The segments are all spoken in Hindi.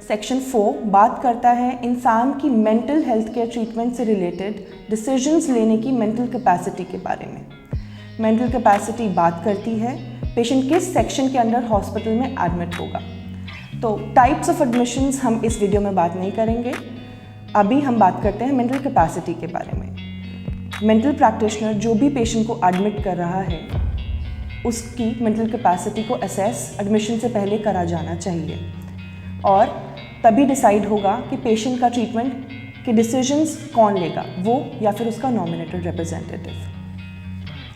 सेक्शन 4 बात करता है इंसान की मेंटल हेल्थ केयर ट्रीटमेंट से रिलेटेड डिसीजंस लेने की मेंटल कैपेसिटी के बारे में। मेंटल कैपेसिटी बात करती है पेशेंट किस सेक्शन के अंडर हॉस्पिटल में एडमिट होगा। तो टाइप्स ऑफ एडमिशंस हम इस वीडियो में बात नहीं करेंगे। अभी हम बात करते हैं मेंटल कैपेसिटी के बारे में। मेंटल प्रैक्टिशनर जो भी पेशेंट को एडमिट कर रहा है उसकी मेंटल कैपेसिटी को असेस एडमिशन से पहले करा जाना चाहिए और तभी डिसाइड होगा कि पेशेंट का ट्रीटमेंट के डिसीजंस कौन लेगा, वो या फिर उसका नॉमिनेटेड रिप्रेजेंटेटिव।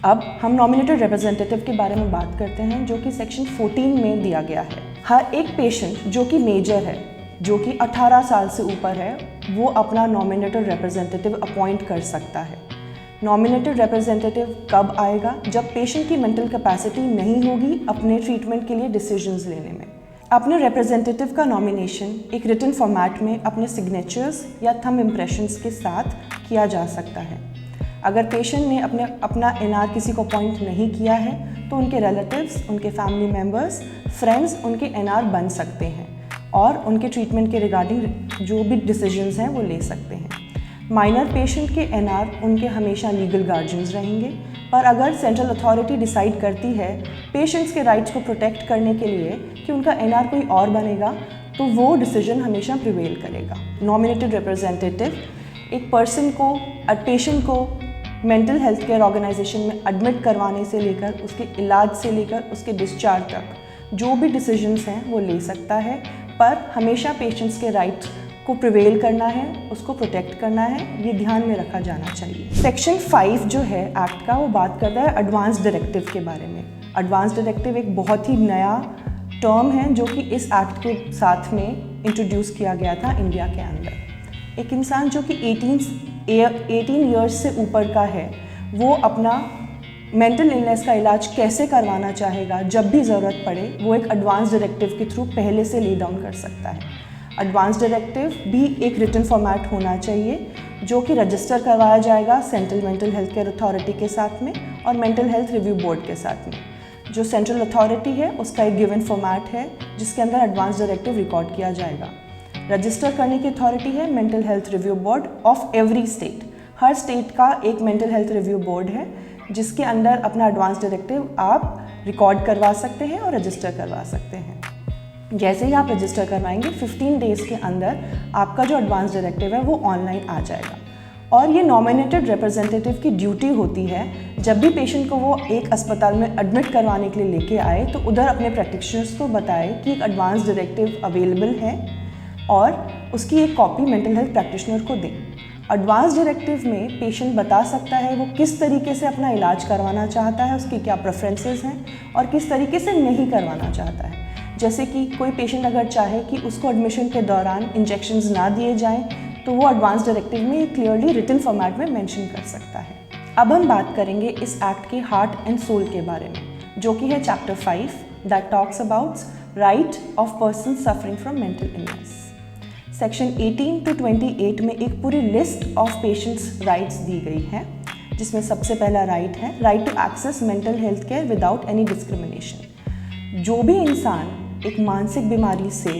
अब हम नॉमिनेटेड रिप्रेजेंटेटिव के बारे में बात करते हैं जो कि सेक्शन 14 में दिया गया है। हर एक पेशेंट जो कि मेजर है, जो कि 18 साल से ऊपर है, वो अपना नॉमिनेटेड रिप्रेजेंटेटिव अपॉइंट कर सकता है। नॉमिनेटेड रिप्रेजेंटेटिव कब आएगा? जब पेशेंट की मेंटल कैपेसिटी नहीं होगी अपने ट्रीटमेंट के लिए डिसीजंस लेने में। अपने रिप्रेजेंटेटिव का नॉमिनेशन एक रिटन फॉर्मेट में अपने सिग्नेचर्स या थंब इम्प्रेशंस के साथ किया जा सकता है। अगर पेशेंट ने अपना एनआर किसी को अपॉइंट नहीं किया है तो उनके रिलेटिव्स, उनके फैमिली मेम्बर्स, फ्रेंड्स उनके एनआर बन सकते हैं और उनके ट्रीटमेंट के रिगार्डिंग जो भी डिसीजंस हैं वो ले सकते हैं। माइनर पेशेंट के एनआर उनके हमेशा लीगल गार्जियंस रहेंगे, पर अगर सेंट्रल अथॉरिटी डिसाइड करती है पेशेंट्स के राइट्स को प्रोटेक्ट करने के लिए कि उनका एनआर कोई और बनेगा तो वो डिसीजन हमेशा प्रिवेल करेगा। नॉमिनेटेड रिप्रेजेंटेटिव एक पर्सन को, पेशेंट को मेंटल हेल्थ केयर ऑर्गेनाइजेशन में एडमिट करवाने से लेकर उसके इलाज से लेकर उसके डिस्चार्ज तक जो भी डिसीजंस हैं वो ले सकता है, पर हमेशा पेशेंट्स के राइट्स को प्रिवेल करना है, उसको प्रोटेक्ट करना है, ये ध्यान में रखा जाना चाहिए। सेक्शन 5 जो है एक्ट का, वो बात करता है एडवांस डायरेक्टिव के बारे में। एडवांस डायरेक्टिव एक बहुत ही नया टर्म है जो कि इस एक्ट के साथ में इंट्रोड्यूस किया गया था इंडिया के अंदर। एक इंसान जो कि 18 ईयर्स से ऊपर का है वो अपना मेंटल इलनेस का इलाज कैसे करवाना चाहेगा, जब भी ज़रूरत पड़े वो एक एडवांस डायरेक्टिव के थ्रू पहले से ले डाउन कर सकता है। एडवांस डायरेक्टिव भी एक रिटन फॉर्मेट होना चाहिए जो कि रजिस्टर करवाया जाएगा central mental health care authority के साथ में और मेंटल हेल्थ रिव्यू बोर्ड के साथ में। जो सेंट्रल अथॉरिटी है उसका एक गिवन फॉर्मेट है जिसके अंदर एडवांस डायरेक्टिव रिकॉर्ड किया जाएगा। रजिस्टर करने की अथॉरिटी है mental health review board of every state. Her state का एक मेंटल हेल्थ रिव्यू बोर्ड है जिसके अंदर अपना एडवांस डायरेक्टिव आप रिकॉर्ड करवा सकते हैं और रजिस्टर करवा सकते हैं। जैसे ही आप रजिस्टर करवाएंगे 15 डेज़ के अंदर आपका जो एडवांस डायरेक्टिव है वो ऑनलाइन आ जाएगा। और ये नॉमिनेटेड रिप्रेजेंटेटिव की ड्यूटी होती है जब भी पेशेंट को वो एक अस्पताल में एडमिट करवाने के लिए लेके आए तो उधर अपने प्रैक्टिशनर्स को बताए कि एक एडवांस डायरेक्टिव अवेलेबल है और उसकी एक कॉपी मेंटल हेल्थ प्रैक्टिशनर को दें। एडवांस डायरेक्टिव में पेशेंट बता सकता है वो किस तरीके से अपना इलाज करवाना चाहता है, उसकी क्या प्रेफरेंसेस हैं और किस तरीके से नहीं करवाना चाहता है। जैसे कि कोई पेशेंट अगर चाहे कि उसको एडमिशन के दौरान इंजेक्शंस ना दिए जाएं तो वो एडवांस डायरेक्टिव में क्लियरली रिटन फॉर्मेट में मेंशन कर सकता है। अब हम बात करेंगे इस एक्ट के हार्ट एंड सोल के बारे में जो कि है chapter 5 that talks about right of person suffering from mental illness. Section 18 to 28 में एक पूरी लिस्ट ऑफ पेशेंट्स राइट्स दी गई है जिसमें सबसे पहला राइट है right to access mental health care without any discrimination. जो भी इंसान एक मानसिक बीमारी से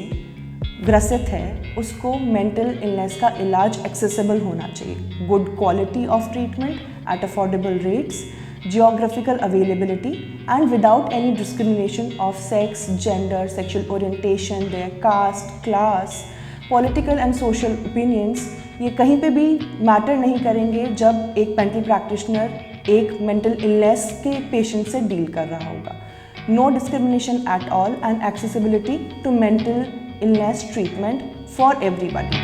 ग्रसित है उसको मेंटल इलनेस का इलाज एक्सेसिबल होना चाहिए। Good quality of treatment at affordable rates, geographical availability and without any discrimination of sex, gender, sexual orientation, their caste, class, political and social opinions, ये कहीं पे भी मैटर नहीं करेंगे जब एक मेंटल प्रैक्टिशनर एक मेंटल इलनेस के पेशेंट से डील कर रहा होगा। No discrimination at all and accessibility to mental illness treatment for everybody.